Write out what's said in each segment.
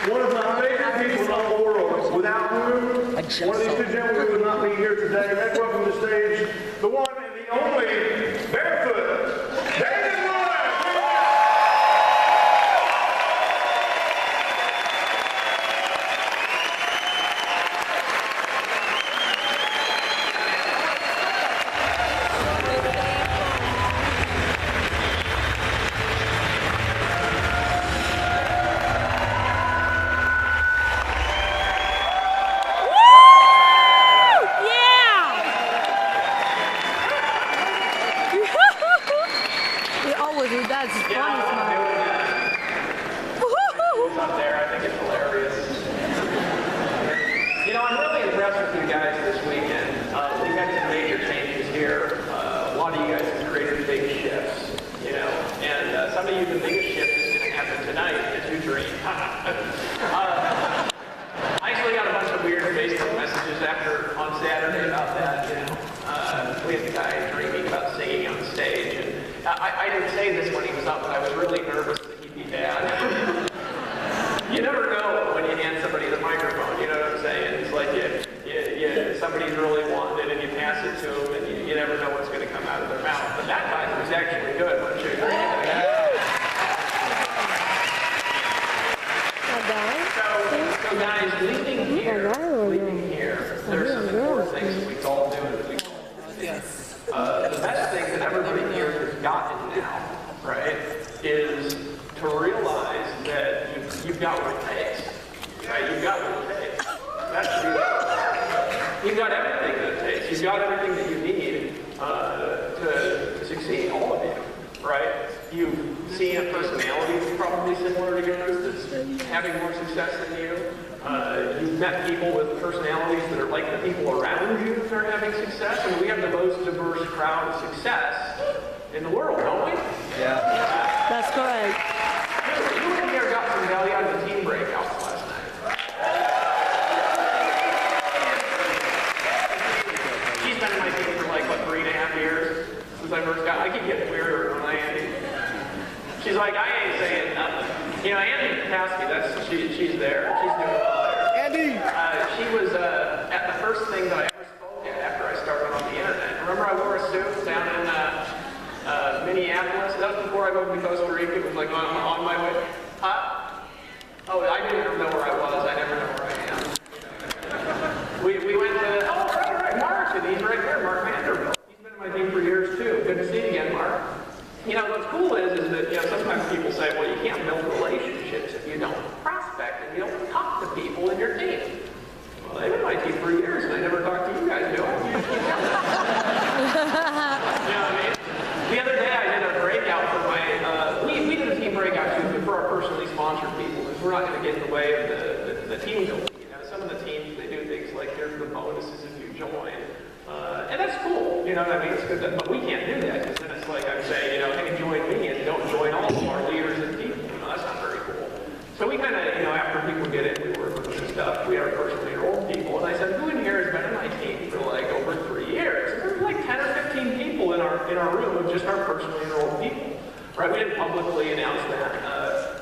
One of my favorite people in all the world, without whom one of these two gentlemen would not be here today. Let's welcome to the stage the one and the only Barefoot, David Lawrence. That's funny smile. Up there, I think it's hilarious. You know, I'm really impressed with you guys this weekend. We've had some major changes here. A lot of you guys have created big shifts, you know, and some of you, the biggest shift is going to happen tonight as you dream. I actually got a bunch of weird Facebook messages after on Saturday about that, you know. We had the guy dreaming about singing on stage, and I didn't say this when he was up, but I was really nervous that he'd be bad. You never know when you hand somebody the microphone, you know what I'm saying? It's like somebody's really wanting it and you pass it to them and you never know what's going to come out of their mouth. But that time was actually good, wouldn't you agree? So guys, leaving here, there's some important things that we all do. The best thing that everybody here has gotten now, right, is to realize that you've got what it takes, right? You've got what it takes. That's you've got everything that it takes. You've got everything that you need to succeed, all of you, right? You see a personality that's probably similar to yours, that's having more success than you. You've met people with personalities that are like the people around you that are having success. I mean, we have the most diverse crowd of success in the world, don't we? Yeah. That's correct. You in here got some value out of the team breakouts last night. She's been in my team for like, what, 3.5 years since I first got. I keep getting weirder when I Andy. She's like, I ain't saying nothing. You know, Andy Kasky, she's there. She's doing well there. Andy! She was at the first thing that I ever spoke at after I started on the internet. Remember I wore a suit down in Minneapolis? That was before I moved to Costa Rica. It was like on my way. Oh, I didn't even know where I was. I never know where I am. We went to, right, Mark, and he's right there, Mark Vanderbilt. He's been in my team for years too. Good to see you again, Mark. You know, what's cool is that, you know, sometimes people say, well, you can't build relationships if you don't prospect and you don't talk to people in your team. Well, they've been in my team for years and I never talked to you guys, do I? You know what I mean? The other day I did a breakout for my, we did a team breakout too for our personally sponsored people because we're not going to get in the way of the team building. You know, some of the teams, they do things like here's the bonuses if you join. And that's cool, you know what I mean? It's good, but we can't do that because then it's like I'm saying, you know, hey, join me and don't join all of our leaders and people. You know, that's not very cool. So we kind of, you know, after people get in, we work with them and stuff. We are personally enrolled people, and I said, who in here has been in my team for like over 3 years? And there's like 10 or 15 people in our room of just our personally enrolled people, right? We didn't publicly announce that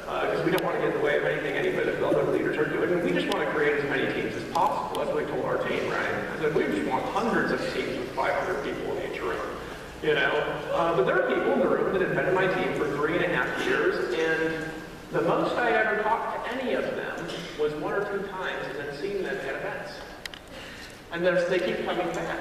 because we don't want to get in the way of anything any of the other leaders are doing. And we just want to create as many teams as possible. That's what we told our team, right? I said, we just want hundreds of teams with 500 people in each room. You know, but there are people in the room that have been in my team for 3.5 years, and the most I ever talked to any of them was 1 or 2 times and then seen them at events. And they keep coming back.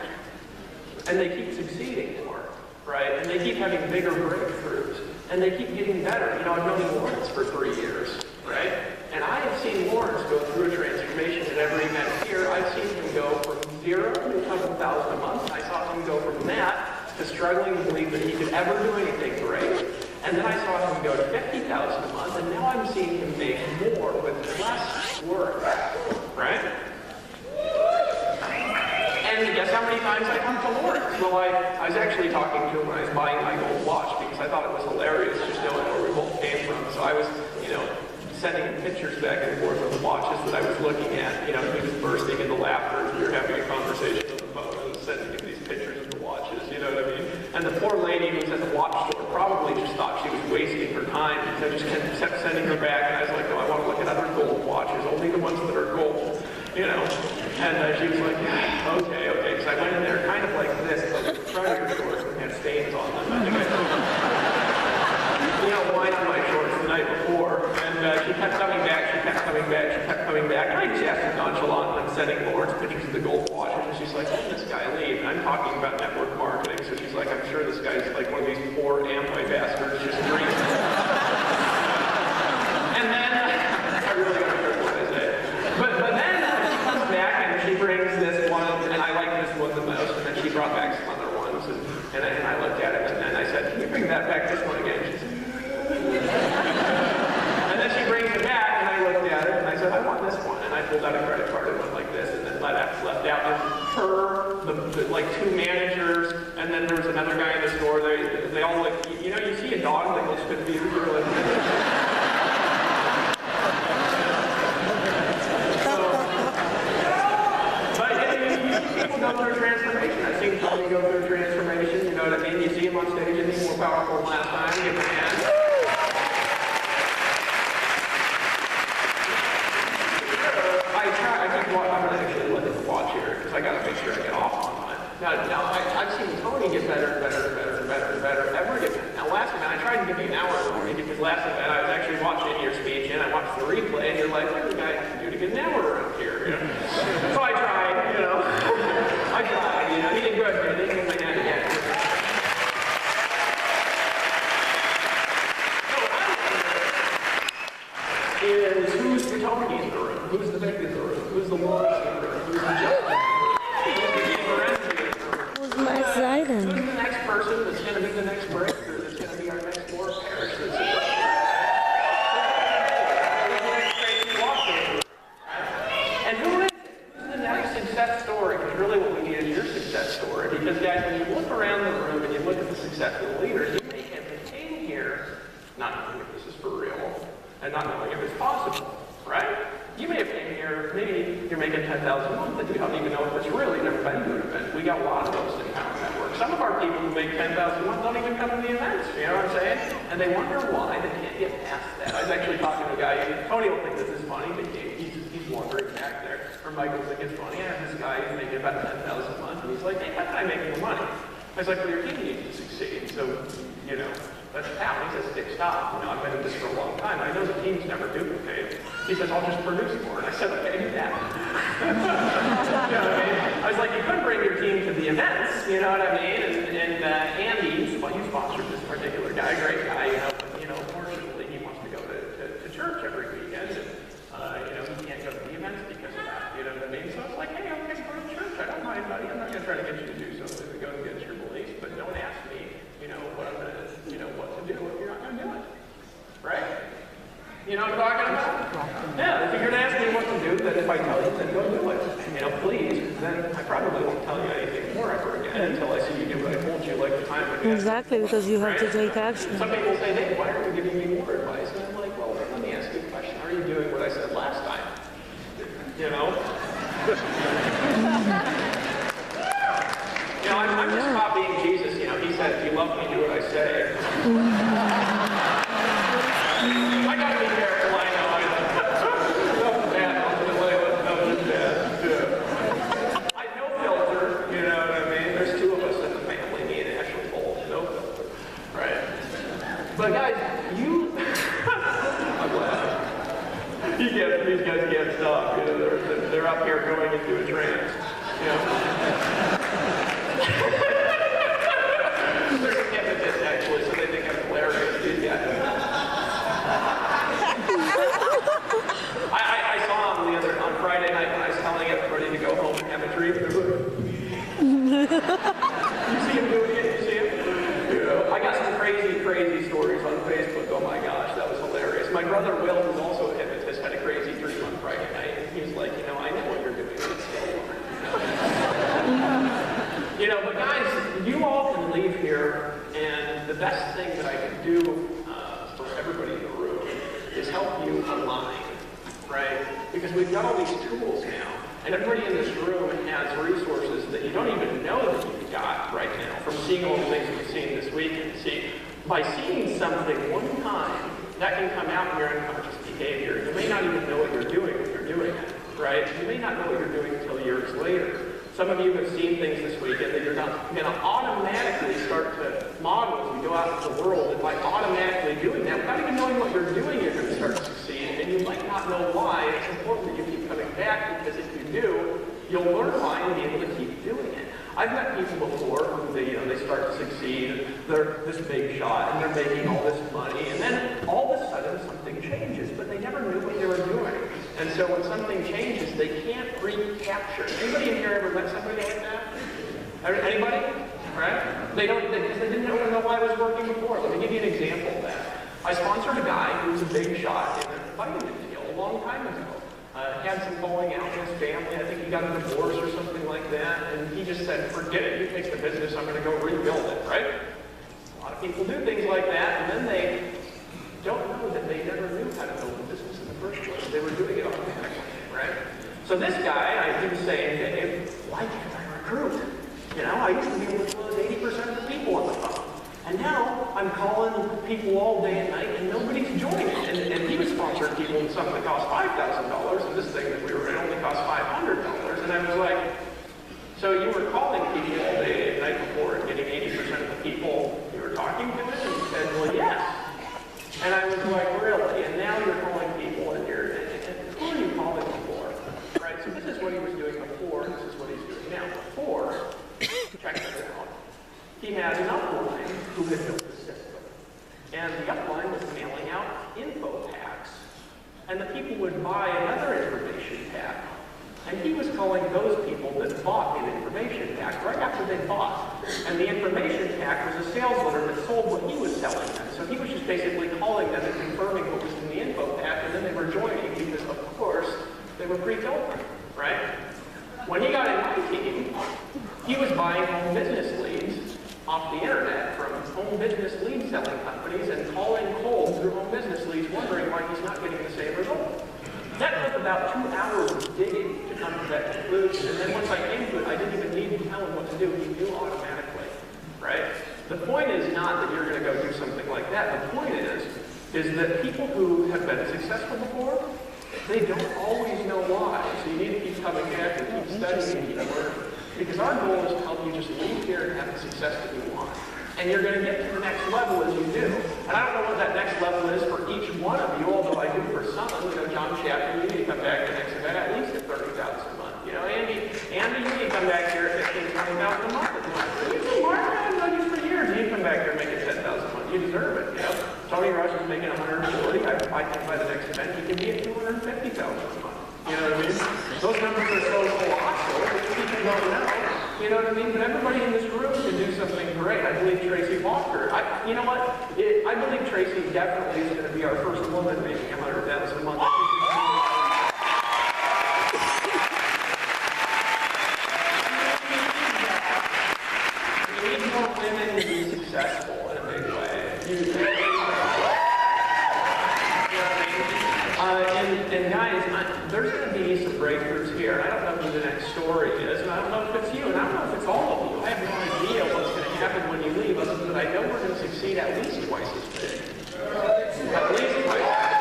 And they keep succeeding more, right? And they keep having bigger breakthroughs. And they keep getting better. You know, I've known Lawrence for 3 years, right? And I have seen Lawrence go through a transformation at every event here. I've seen him go from 0 to a couple thousand a month. I saw him go from that to struggling to believe that he could ever do anything great. And then I saw him go to 50,000 a month, and now I'm seeing him make more with less work, right? And guess how many times I talked to Lawrence? Well, I was actually talking to him when I was buying my gold watch because I thought it was hilarious just knowing where we both came from. So I was, you know, sending him pictures back and forth of the watches that I was looking at. You know, he was bursting into laughter as we were having a conversation on the phone and sending him these pictures of the watches, you know what I mean? And the poor lady who was at the watch store probably just thought she was wasting her time because I just kept sending her back, and I was like, no, I want to look at at other gold watches, only the ones that are gold, you know. And she was like, yeah, okay. So I went in there kind of like this, but with trouser shorts and had stains on them. I think I wine on my shorts the night before, and she kept coming back. And I just asked her nonchalant, and I'm sending Lawrence pictures of the gold watches, and she's like, let this guy leave. And I'm talking about network marketing, so she's like, I'm sure this guy's like one of these poor anti-bastards just dreaming. And then, I really got to hear what I say. But then she comes back, and she brings this one, and I like this one the most, and then she brought back some other ones, and I looked at it, and then I said, can you bring that back, this one again? She said, and then she brings it back, and I looked at it, and I said, I want this one. And I pulled out a credit card and went like this, and then left out. And her, like two managers, and then there was another guy in the store. They all like, you know, you see a dog that looks confused. You're like, but people go through transformation. I've seen Tony go through transformation. You know what I mean? You see him on stage, and he's more powerful than last time. Give him a hand. I'm going to actually let it watch here because I got to make sure I get off on it. Now I've seen Tony get better every event. Now last event I tried to give you an hour warning because last event I was actually watching your speech and I watched the replay and you're like, what do the guy have to do to get an hour around here? You know? So I tried, you know. He did good, man. He didn't get my hand again. Is who's the Tony in the room? Who's the Vic in the room? Who's the Lawrence in the room? Who's the Justin? Who's the Lorenzi in the room? Who's Matt Zayden? Who's the next person that's going to be the next breakthrough? That's going to be our next Lord Parish? Who's the next Tracy Walker? And who is it? Who's the next success story? Because really what we need is your success story. Because guys, when you look around the room and you look at the success of the leaders, you may have came here not knowing if this is for real. And not knowing if it's possible, right? You may have came here, maybe you're making $10,000 a month, and you don't even know if it's real. You've never been to an event. We got a lot of those in Power Network. Some of our people who make $10,000 a month don't even come to the events, you know what I'm saying? And they wonder why they can't get past that. I was actually talking to a guy, Tony will think this is funny, but he's wondering back there, or Michael will think it's funny. I have this guy who's making about $10,000 a month, and he's like, hey, how can I make more money? I was like, well, your team needs to succeed, so, you know, that's how. He says, Dick, stop. You know, I've been in this for a long time. I know the team's never duplicated. He says, I'll just produce more. And I said, okay, do that. You know what I mean? I was like, you could bring your team to the events, you know what I mean? And Andy, you sponsored this particular guy, great guy, you know, fortunately, he wants to go to church every weekend. And, you know, he can't go to the events because of that, you know what I mean? So I was like, hey, I'm going to go to church. I don't mind, buddy. I'm not going to try to get you to do something that goes against your beliefs, but don't ask me, you know, what I'm going to, you know, what to do if you're not going to do it. Right? You know what I'm talking about? Yeah, if you're going to ask me what to do, then if I tell you, then go do it. You know, please, then I probably won't tell you anything more ever again until I see you do what I told you like the time ago. Exactly, because you have to take action. Some people say, hey, why aren't you giving me more advice? And I'm like, well, let me ask you a question. Are you doing what I said last time? You know? You know, I'm just copying Jesus. You know, he said, if you love me, do what I say. I gotta be careful, I know. Nothing bad, nothing bad. I no filter, you know what I mean? There's two of us in the family, me and Ashley Bolt, no filter, right? But guys, I'm glad. These guys can't stop, you know, they're up here going into a trance, you know? There's a hypnotist, actually, so they think I'm hilarious. I saw him on Friday night when I was telling everybody to go home and have a dream. You see him doing it? You see him? You know, I got some crazy stories on Facebook. Oh my gosh, that was hilarious. My brother Will, who's also a hypnotist, had a crazy dream on Friday night. And he was like, you know, I know what you're doing, but it's still you know, but guys, you all can leave here, and the best thing that I can do for everybody in the room is help you align, right? Because we've got all these tools now, and everybody in this room has resources that you don't even know that you've got right now from seeing all the things that you've seen this week. And see, by seeing something one time, that can come out in your unconscious behavior. You may not even may not know what you're doing until years later. Some of you have seen things this weekend that you're going to automatically start to model as you go out into the world, and by automatically doing that, without even knowing what you're doing, you're going to start to succeed, and you might not know why. It's important that you keep coming back, because if you do, you'll learn why and be able to keep doing it. I've met people before who they start to succeed, and they're this big shot, and they're making all this money, and then all of a sudden something changes, but they never knew what they were doing. And so when something changes, they can't recapture. Anybody in here ever met somebody like that? Anybody? Right? They didn't know why it was working before. Let me give you an example of that. I sponsored a guy who was a big shot in a vitamin deal a long time ago. Had some falling out in his family. I think he got a divorce or something like that. And he just said, forget it. You take the business. I'm going to go rebuild it, right? A lot of people do things like that, and then they don't know that they never knew how to build a business in the first place. They were doing it automatically, right? So this guy, he was saying, Dave, why can't I recruit? You know, I used to be able to close 80% of the people on the phone. And now I'm calling people all day and night, and nobody's joining. And he was sponsoring people in something that cost $5,000, and this thing that we were in only cost $500. And I was like, so you were calling people all day and night before and getting 80% of the people you were talking to? And he said, well, yes. And I was like, really? And now you're calling people, and who are you calling for? Right? So this is what he was doing before, and this is what he's doing now. Before, check this out. He had an upline who had built the system. And the upline was mailing out info packs. And the people would buy another information pack. And he was calling those people that bought an information pack right after they bought. And the information pack was a sales letter that sold what he was selling them. So he was just basically calling them and confirming what was in the info pack, and then they were joining because, of course, they were pre-filtered, right? When he got in my team, he was buying home business leads off the internet from home business lead selling companies and calling cold through home business leads, wondering why he's not getting the same result. That took about 2 hours of digging to come to that conclusion, and then once I came to it, I didn't even need to tell him what to do. He knew automatically, right? The point is not that you're going to go do something like that. The point is that people who have been successful before, they don't always know why. So you need to keep coming back and keep studying and keep learning. Because our goal is to help you just leave here and have the success that you want. And you're going to get to the next level as you do. And I don't know what that next level is for each one of you, although I do for some. You know, John Chapman, you need to come back to the next event at least at $30,000 a month. You know, Andy, you need to come back here at $15,000, $20,000 a month. You know, Mark, I've known you for years. You come back here and make it $10,000 a month. You deserve it. You know, Tony Rush is making $140,000. I think by the next event he can be at $250,000 a month. You know what I mean? Those numbers are so colossal that people don't know. You know what I mean? But everybody in this room can do something great. I believe Tracy Walker. You know what? I believe Tracy definitely is going to be our first woman making $100,000 a month. We need more women to be successful in a big way. And guys, there's going to be some breakthroughs here. I don't know who the next story is, and I don't know if it's you, and I don't know if it's all of you. I have no idea what's going to happen when you leave, other than I know we're going to succeed at least twice as big. At least twice as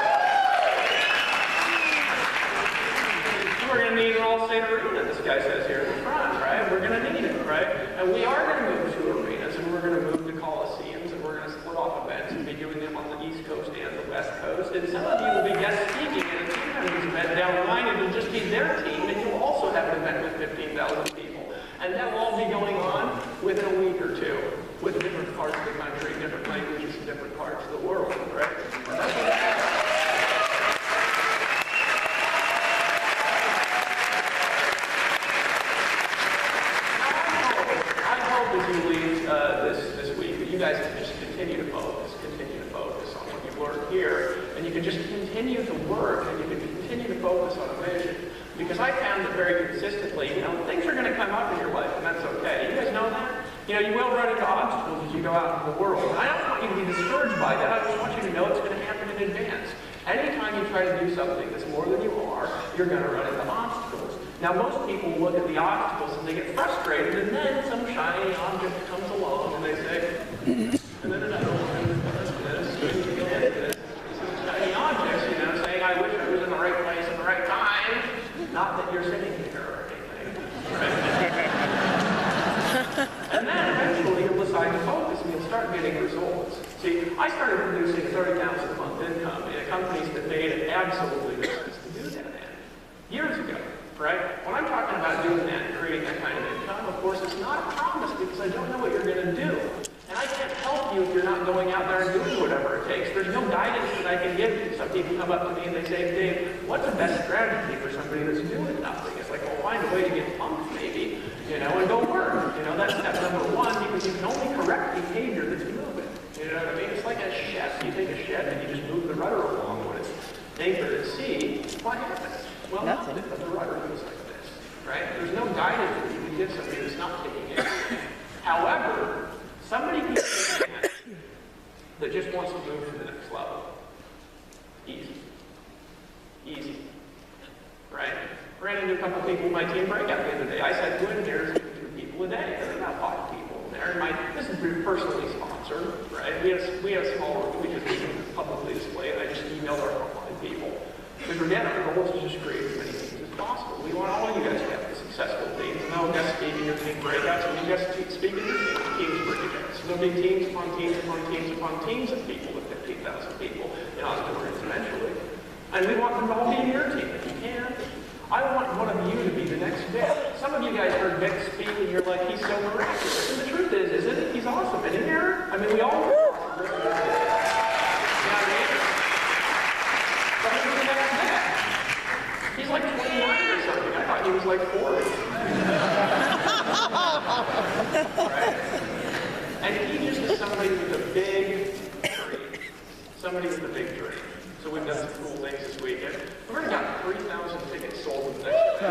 big. We're going to need an all-state arena, this guy says here in the front, right? We're going to need it, right? And we are going to move to arenas, and we're going to move to coliseums, and we're going to split off events and be doing them on the East Coast and the West Coast. And some of you will be guest speaking at a team members event down the line, and it'll just be their team, and you'll also have an event with 15,000 people. And that will all be going on within a week or two, with different parts of the country, different languages, and different parts of the world, right? And that's what as you leave this week, that you guys can just continue to focus on what you've learned here, and you can just continue to work, and you can continue to focus on a vision. Because I found that very consistently, you know, things are going to come up in your life, and that's okay. You guys know that? You know, you will run into obstacles as you go out into the world. And I don't want you to be discouraged by that. I just want you to know it's going to happen in advance. Anytime you try to do something that's more than you are, you're going to run into obstacles. Now, most people look at the obstacles and they get frustrated, and then some shiny object comes along and they say, and then another one, and this, and some shiny objects, you know, saying, I wish I was in the right place at the right time. Not that you're sitting I started producing 30,000 a month income in companies that made it absolutely no sense to do that years ago, right? When I'm talking about doing that and creating that kind of income, of course, it's not a promise because I don't know what you're going to do. And I can't help you if you're not going out there and doing whatever it takes. There's no guidance that I can give you. Some people come up to me and they say, Dave, what's the best strategy for somebody that's doing nothing? It's like, well, find a way to get pumped maybe, and go work. That's step number one, because you can only correct behavior that's moving. You know what I mean? It's like a shed. You take a shed and you just move the rudder along when it's anchored at sea. What happens? Well, nothing. But the rudder goes like this, right? There's no guidance that you can give somebody that's not taking it. However, somebody can take that that just wants to move to the next level. Easy. Easy. Right? Ran into a couple people in my team breakout the other day. I said, go in here and 2 people a day. There's about 5 people in there. This is personally sponsored, right? We had a small room because we can publicly display it. I just emailed our frontline people. Because again, our goal is to just create as many teams as possible. We want all of you guys to have successful teams. And I'll guest speak in your team breakouts, and you guys speak in your teams breakouts. There'll be teams upon teams upon teams upon teams of people with 15,000 people in auditoriums eventually. And we want them to all be in your team if you can. I want one of you to be the next Vic. Some of you guys heard Vic speak and you're like, he's so miraculous. And the truth is, isn't it? He's awesome. Isn't he, Aaron? I mean, we all know awesome. You know what I mean? But who's the next Vic? He's like 29 or something. I thought he was like 40. Right? And he just is somebody with a big dream. Somebody with a big dream. So we've done some cool things this weekend. We've already got 3,000 tickets sold in the next day. I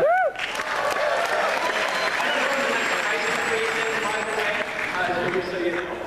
don't know when the next pricing date is, by the way, just so you know.